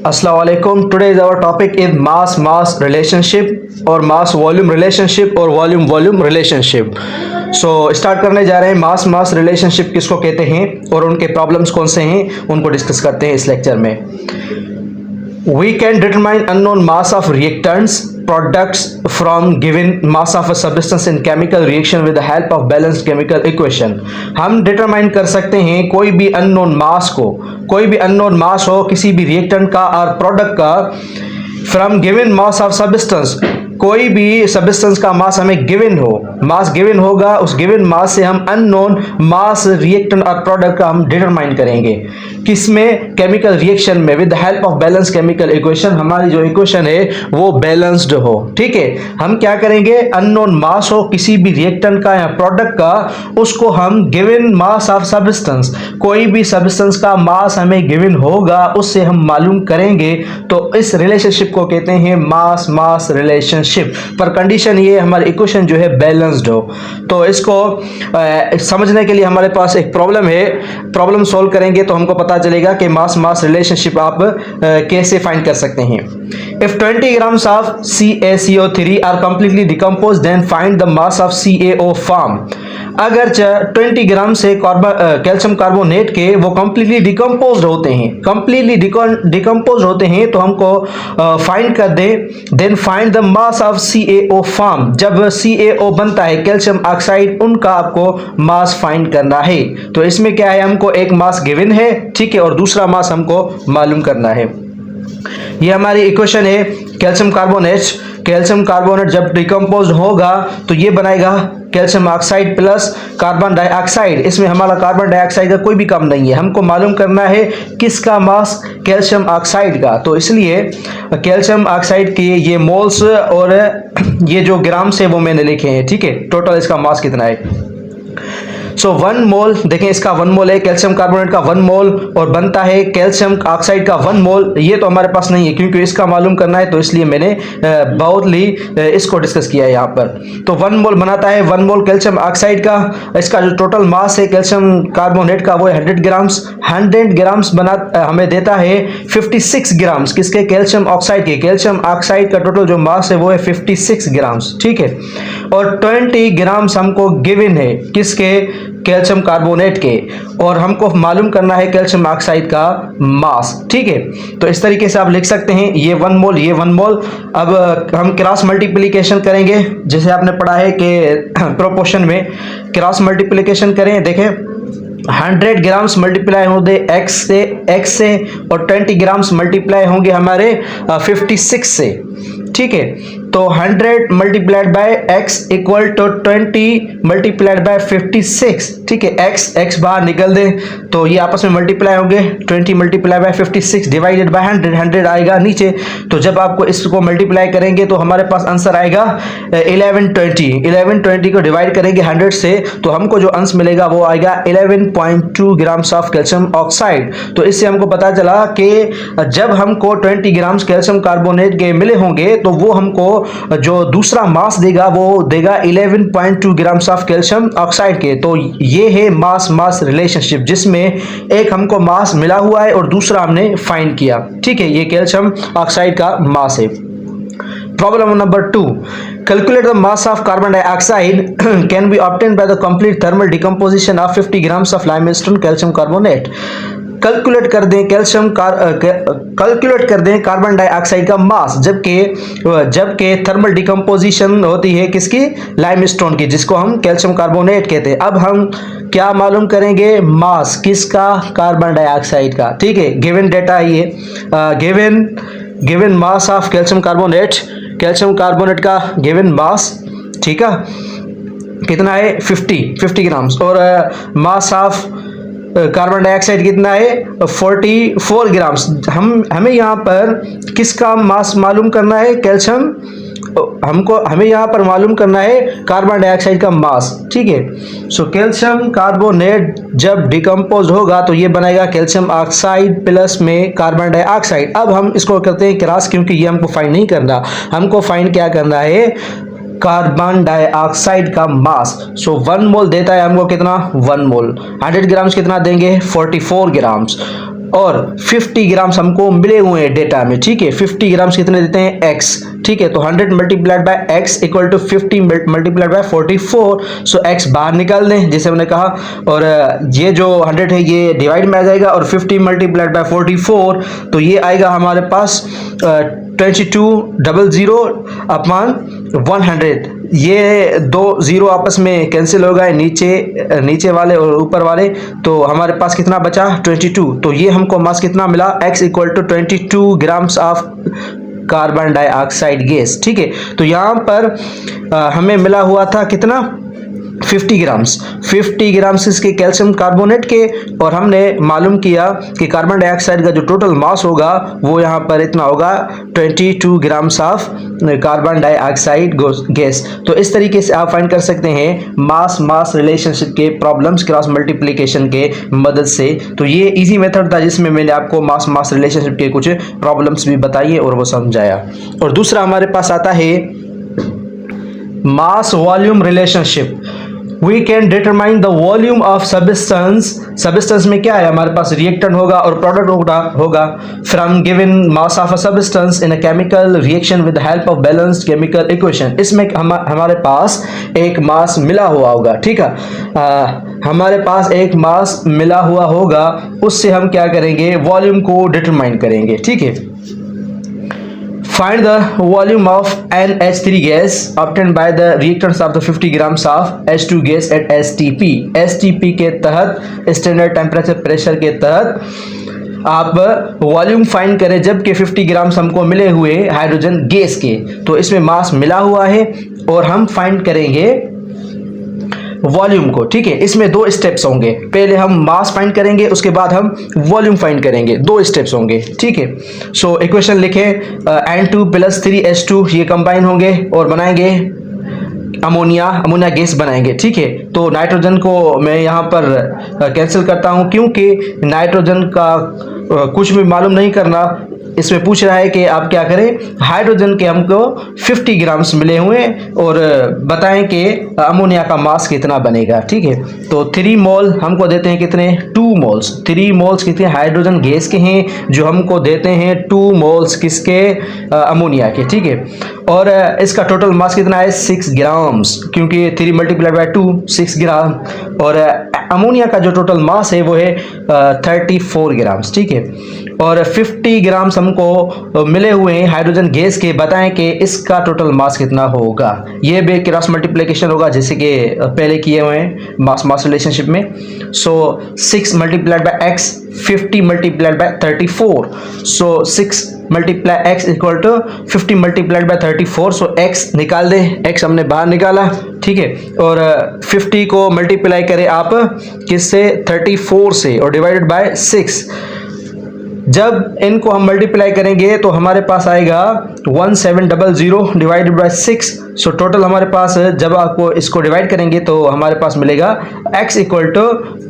Assalamualaikum. Today is our topic is mass relationship और mass volume relationship और volume relationship. So start करने जा रहे हैं मास रिलेशनशिप किसको कहते हैं और उनके प्रॉब्लम्स कौन से हैं उनको डिस्कस करते हैं इस लेक्चर में. We can determine unknown mass of reactants products from given mass of a substance in chemical reaction with the help of balanced chemical equation. हम डिटरमाइन कर सकते हैं कोई भी अननोन मास हो किसी भी रिएक्टेंट का और प्रोडक्ट का from given mass of substance. कोई भी सब्सटेंस का मास हमें गिवन हो, मास गिवन होगा, उस गिवन मास से हम अननोन मास रिएक्टेंट और प्रोडक्ट का हम डिटरमाइन करेंगे. किसमें? केमिकल रिएक्शन में with the help of balance chemical equation. हमारी जो इक्वेशन है वो बैलेंस्ड हो. ठीक है, हम क्या करेंगे, अननोन मास हो किसी भी रिएक्टेंट का या प्रोडक्ट का, उसको हम गिवन मास ऑफ सब्सटेंस, कोई भी सब्सटेंस का मास हमें गिवन होगा उससे हम मालूम करेंगे. तो इस रिलेशनशिप को कहते हैं मास रिलेशनशिप. पर कंडीशन ये हमारी इक्वेशन जो है बैलेंस्ड हो. तो इसको समझने के लिए हमारे पास एक प्रॉब्लम है. प्रॉब्लम सॉल्व करेंगे तो हमको पता चलेगा कि मास रिलेशनशिप आप कैसे फाइंड कर सकते हैं. If 20 grams of CaCO3 are completely decomposed, then find the mass of CaO form. अगर 20 ग्राम से कैल्शियम कार्बोनेट के वो कंप्लीटली डिकम्पोज होते हैं तो हमको फाइंड कर दें. Then find the mass of CaO form. जब CaO बनता है कैल्शियम ऑक्साइड, उनका आपको मास फाइंड करना है. तो इसमें क्या है, हमको एक मास गिवन है, ठीक है, और दूसरा मास हमको मालूम करना है. ये हमारी इक्वेशन है. कैल्शियम कार्बोनेट जब डिकम्पोज होगा तो ये बनाएगा calcium oxide plus carbon dioxide. इसमें हमारा कार्बन डाइऑक्साइड का कोई भी कम नहीं है. हमको मालूम करना है किसका मास, कैल्शियम ऑक्साइड का. तो इसलिए कैल्शियम ऑक्साइड के ये मोल्स और ये जो ग्राम्स है वो मैंने लिखे हैं. ठीक है, टोटल इसका मास कितना है. सो 1 मोल, देखें इसका 1 मोल है, कैल्शियम कार्बोनेट का 1 मोल और बनता है कैल्शियम ऑक्साइड का 1 मोल. ये तो हमारे पास नहीं है क्योंकि इसका मालूम करना है, तो इसलिए मैंने बाउली इसको डिस्कस किया है यहाँ पर. तो 1 मोल बनाता है 1 मोल कैल्शियम ऑक्साइड का. इसका जो टोटल मास है कैल्शियम कार्बोनेट का वो है 100 ग्राम्स. 100 ग्राम्स हमें देता है 56 ग्राम्स. किसके? कैल्शियम ऑक्साइड के. कैल्शियम ऑक्साइड का टोटल जो मास है वो है 56 ग्राम्स. ठीक है, और 20 ग्राम्स हमको गिवन है किसके? कैल्शियम कार्बोनेट के. और हमको मालूम करना है कैल्शियम ऑक्साइड का मास. ठीक है, तो इस तरीके से आप लिख सकते हैं ये 1 मोल, ये 1 मोल. अब हम क्रॉस मल्टीप्लिकेशन करेंगे जैसे आपने पढ़ा है कि प्रोपोर्शन में क्रॉस मल्टीप्लिकेशन करें. देखें 100 ग्राम्स मल्टीप्लाई होंगे x से और 20 ग्राम्स मल्टीप्लाई होंगे हमारे 56 से. ठीक है, तो 100 multiplied by x equal to 20 multiplied by 56. ठीक है, x बाहर निकल दे तो ये आपस में मल्टीप्लाई होंगे. 20 मल्टीप्लाई बाय 56 डिवाइडेड बाय 100 आएगा नीचे. तो जब आपको इसको मल्टीप्लाई करेंगे तो हमारे पास आंसर आएगा 1120 को डिवाइड करेंगे 100 से तो हमको जो आंसर मिलेगा वो आएगा 11.2 ग्राम्स ऑफ कैल्शियम ऑक्साइड. तो इससे हमको पता चला कि जब हमको 20 ग्राम्स कैल्शियम कार्बोनेट के मिले होंगे तो वो हमको जो दूसरा मास देगा वो देगा 11.2 ग्राम्स ऑफ कैल्शियम ऑक्साइड के. तो ये है मास रिलेशनशिप जिसमें एक हमको मास मिला हुआ है और दूसरा हमने फाइंड किया. ठीक है, ये कैल्शियम ऑक्साइड का मास है. Problem number 2. Calculate the mass of carbon dioxide can be obtained by the complete thermal decomposition of 50 grams of limestone calcium carbonate. Calculate कर दें कार्बन डाइऑक्साइड का मास जबकि थर्मल डिकम्पोजिशन होती है किसकी? लाइमस्टोन की, जिसको हम कैल्शियम कार्बोनेट कहते हैं. अब हम क्या मालूम करेंगे? मास किसका? कार्बन डाइऑक्साइड का. ठीक है, गिवन डेटा ये given mass of calcium carbonate का गिवन मास. ठीक है, कितना है? 50 ग्राम्स. और मास ऑफ कार्बन डाइऑक्साइड कितना है? 44 ग्राम्स. हमें यहाँ पर किसका मास मालूम करना है? हमें यहाँ पर मालूम करना है कार्बन डाइऑक्साइड का मास. ठीक है, सो कैल्शियम कार्बोनेट जब डिकम्पोज होगा तो ये बनाएगा कैल्शियम ऑक्साइड प्लस में कार्बन डाइऑक्साइड. अब हम इसको करते हैं क्रॉस क्योंकि ये हमको फाइंड नहीं करना. हमको फाइंड क्या करना है? कार्बन डाइऑक्साइड का मास. सो 1 मोल देता है हमको कितना? 1 मोल. 100 ग्राम्स कितना देंगे? 44 ग्राम्स. और 50 ग्राम्स हमको मिले हुए हैं डेटा में, ठीक है। 50 ग्राम्स कितने देते हैं, x, ठीक है। तो 100 multiplied by x equal to 50 multiplied by 44, so x बाहर निकाल दें जैसे हमने कहा, और ये जो 100 है ये डिवाइड में आ जाएगा, और 50 मल्टीप्लाइड बाय 44 तो ये आएगा हमारे पास 2200 अपॉन 100। ये दो जीरो आपस में कैंसिल हो गए, नीचे वाले और ऊपर वाले, तो हमारे पास कितना बचा 22। तो ये हमको मास कितना मिला, x equal to 22 grams of carbon dioxide gas, ठीक है। तो यहाँ पर हमें मिला हुआ था कितना 50 ग्राम्स इसके कैल्शियम कार्बोनेट के, और हमने मालूम किया कि कार्बन डाइऑक्साइड का जो टोटल मास होगा वो यहाँ पर इतना होगा 22 grams of carbon dioxide gas. तो इस तरीके से आप फाइंड कर सकते हैं मास रिलेशनशिप के प्रॉब्लम्स क्रॉस मल्टीप्लिकेशन के मदद से। तो ये इजी मेथड था जिसमें मैंने आपको मास रिलेशनशिप के कुछ प्रॉब्लम्स भी बताइए और वो समझाया। और दूसरा हमारे पास आता है mass volume relationship. We can determine the volume of substance में क्या है, हमारे पास रिएक्टेंट होगा और प्रोडक्ट होगा from given mass of a substance in a chemical reaction with the help of balanced chemical equation। इसमें हमारे पास एक मास मिला हुआ होगा, ठीक है। हमारे पास एक मास मिला हुआ होगा, उससे हम क्या करेंगे, वॉल्यूम को डिटरमाइन करेंगे, ठीक है। Find the volume of NH3 gas obtained by the reactants of the 50 grams of H2 gas at STP के तहत, स्टैंडर्ड टेम्परेचर प्रेशर के तहत आप वॉल्यूम फाइंड करें जबकि 50 ग्राम्स हमको मिले हुए हाइड्रोजन गैस के। तो इसमें मास मिला हुआ है और हम फाइंड करेंगे वॉल्यूम को, ठीक है। इसमें दो स्टेप्स होंगे, पहले हम मास फाइंड करेंगे, उसके बाद हम वॉल्यूम फाइंड करेंगे, दो स्टेप्स होंगे, ठीक है। सो इक्वेशन लिखें, N2 + 3H2 ये कंबाइन होंगे और बनाएंगे अमोनिया गैस बनाएंगे, ठीक है। तो नाइट्रोजन को मैं यहाँ पर कैंसिल करता हूँ क्योंकि नाइट्रोजन का कुछ भी मालूम नहीं करना। इसमें पूछ रहा है कि आप क्या करें, हाइड्रोजन के हमको 50 ग्राम्स मिले हुए और बताएं कि अमोनिया का मास कितना बनेगा, ठीक है। तो 3 मोल हमको देते हैं कितने, 2 मोल्स। 3 मोल्स कितने हाइड्रोजन गैस के हैं जो हमको देते हैं 2 मोल्स किसके, अमोनिया के, ठीक है। और इसका टोटल मास कितना है 6 ग्राम्स, क्योंकि 3 मल्टीप्लाइड बाय 2 6 ग्राम, और अमोनिया का जो टोटल मास है वो है 34 ग्राम्स, ठीक है। और 50 ग्राम्स हमको मिले हुए हैं हाइड्रोजन गैस के, बताएं कि इसका टोटल मास कितना होगा। ये भी क्रॉस मल्टीप्लिकेशन होगा जैसे कि पहले किए हुए हैं मास रिलेशनशिप में। So 6 multiplied by x, 50 multiplied by 34, so 6 multiply x equal to 50 multiplied by 34। So x निकाल दें, x हमने बाहर निकाला, ठीक है। और 50 को मल्टीप्लाई करें आप किससे, 34 से, और डिवाइडेड बाय 6। जब इनको हम मल्टीप्लाई करेंगे तो हमारे पास आएगा 1700 डिवाइडेड बाय 6। सो टोटल हमारे पास जब आपको इसको डिवाइड करेंगे तो हमारे पास मिलेगा x इक्वल टू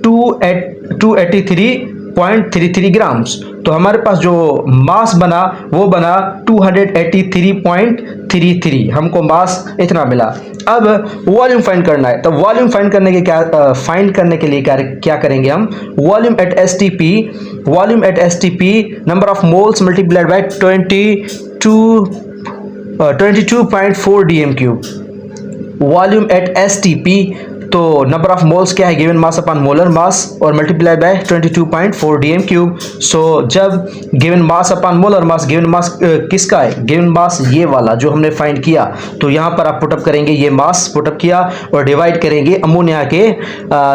283.33 ग्राम्स। तो हमारे पास जो मास बना वो बना 283.33, हमको मास इतना मिला। अब वॉल्यूम फाइंड करना है, तो वॉल्यूम फाइंड करने के लिए क्या करेंगे हम, volume at STP number of moles multiplied by 22.4 dm³। Volume at STP, तो नंबर ऑफ मोल्स क्या है, given mass upon molar mass, और मल्टीप्लाइड बाय 22.4 dm³। सो जब given mass upon molar mass, given mass किसका है, गिवन मास ये वाला जो हमने फाइंड किया, तो यहाँ पर आप पुटअप करेंगे, ये मास पुटअप किया और डिवाइड करेंगे अमोनिया के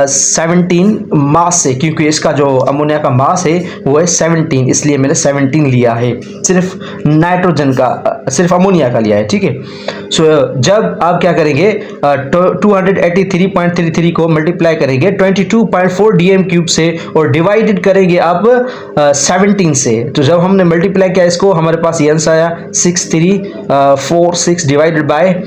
17 मास से, क्योंकि इसका जो अमोनिया का मास है वो है 17, इसलिए मैंने 17 लिया है, सिर्फ नाइट्रोजन का, सिर्फ अमोनिया का लिया है, ठीक है। सो जब आप क्या करेंगे 283.33 को मल्टीप्लाई करेंगे 22.4 dm³ से और डिवाइडेड करेंगे आप 17 से। तो जब हमने मल्टीप्लाई किया इसको, हमारे पास ये आंसर आया 6346 डिवाइडेड बाय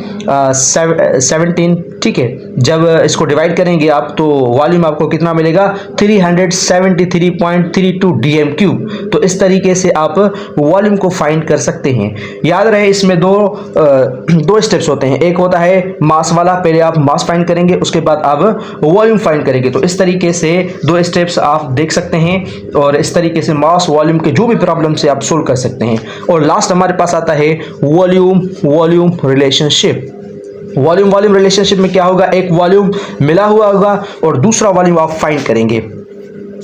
17, ठीक है। जब इसको डिवाइड करेंगे आप तो वॉल्यूम आपको कितना मिलेगा 373.32 डीएम क्यूब। तो इस तरीके से आप वॉल्यूम को फाइंड कर सकते हैं। याद रहे इसमें दो स्टेप्स होते हैं, एक होता है मास वाला, पहले आप मास फाइंड करेंगे उसके बाद आप वॉल्यूम फाइंड करेंगे। तो इस तरीके से दो स्टेप्स आप देख सकते हैं और इस तरीके से मास वॉल्यूम के जो भी प्रॉब्लम से आप सोल्व कर सकते हैं। और लास्ट हमारे पास आता है वॉल्यूम रिलेशनशिप। वॉल्यूम रिलेशनशिप में क्या होगा, एक वॉल्यूम मिला हुआ होगा और दूसरा वॉल्यूम आप फाइंड करेंगे।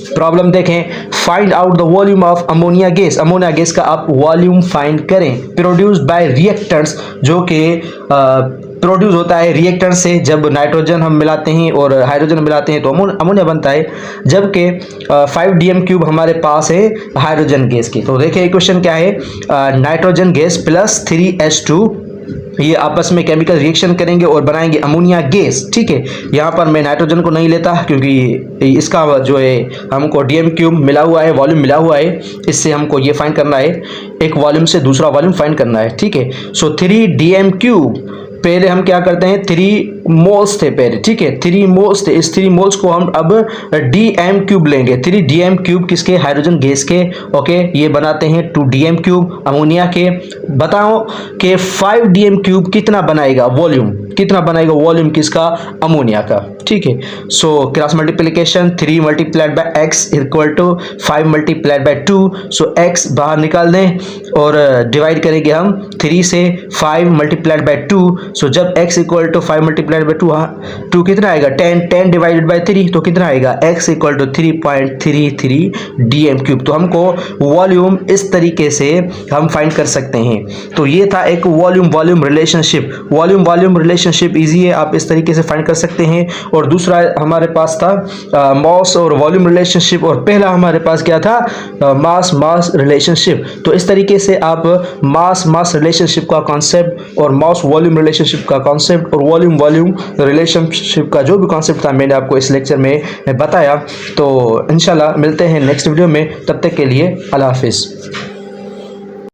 प्रॉब्लम देखें, find out the volume of ammonia gas. Ammonia gas का आप वॉल्यूम फाइंड करें प्रोड्यूस्ड बाय रिएक्टेंट्स, जो कि प्रोड्यूस होता है रिएक्टर से। जब नाइट्रोजन हम मिलाते हैं और हाइड्रोजन मिलाते हैं तो अमोनिया बनता है, जबकि 5 डीएम क्यूब हमारे पास है हाइड्रोजन गैस की। तो देखिए इक्वेशन क्या है, नाइट्रोजन गैस प्लस 3H2, ये आपस में केमिकल रिएक्शन करेंगे और बनाएंगे अमोनिया गैस। ठीक है, यहाँ पर मैं नाइट्रोजन को नहीं लेता क्योंकि इसका जो है हमको डीएम क्यूब मिला हुआ है, वॉल्यूम मिला हुआ है, इससे हमको ये फाइंड करना है, एक वॉल्यूम से दूसरा वॉल्यूम फाइंड करना है। ठीक है, सो 3 डीएम क्यूब, पहले हम क्या करते हैं 3 मोल्स थे पहले। ठीक है, 3 मोल्स थे, इस 3 मोल्स को हम अब डीएम क्यूब लेंगे। 3 डीएम क्यूब किसके, हाइड्रोजन गैस के। ओके, ये बनाते हैं 2 डीएम क्यूब अमोनिया के। बताओ कि 5 डीएम क्यूब कितना बनाएगा वॉल्यूम, कितना बनाएगा वॉल्यूम किसका, अमोनिया का। ठीक है, so cross multiplication 3 multiplied by x equal to 5 multiplied by 2। So x बाहर निकाल दें और डिवाइड करेंगे हम 3 से 5 मल्टीप्लाइड बाय 2। सो जब x equal to 5 multiplied by 2, 2 कितना आएगा 10 डिवाइडेड बाय 3, तो कितना आएगा x equal to 3.33 DM cube. तो हमको वॉल्यूम इस तरीके से हम फाइंड कर सकते हैं। तो ये था एक volume relationship. Volume relationship easy है, आप इस तरीके से फाइंड कर सकते हैं। और दूसरा हमारे पास था मास और वॉल्यूम रिलेशनशिप, और पहला हमारे पास क्या था, मास रिलेशनशिप। तो इस तरीके से आप मास रिलेशनशिप का कॉन्सेप्ट और मास वॉल्यूम रिलेशनशिप का कॉन्सेप्ट और वॉल्यूम रिलेशनशिप का जो भी कॉन्सेप्ट था मैंने आपको इस लेक्चर में बताया। तो इंशाल्लाह मिलते हैं नेक्स्ट वीडियो में, तब तक के लिए अल्लाह हाफिज़।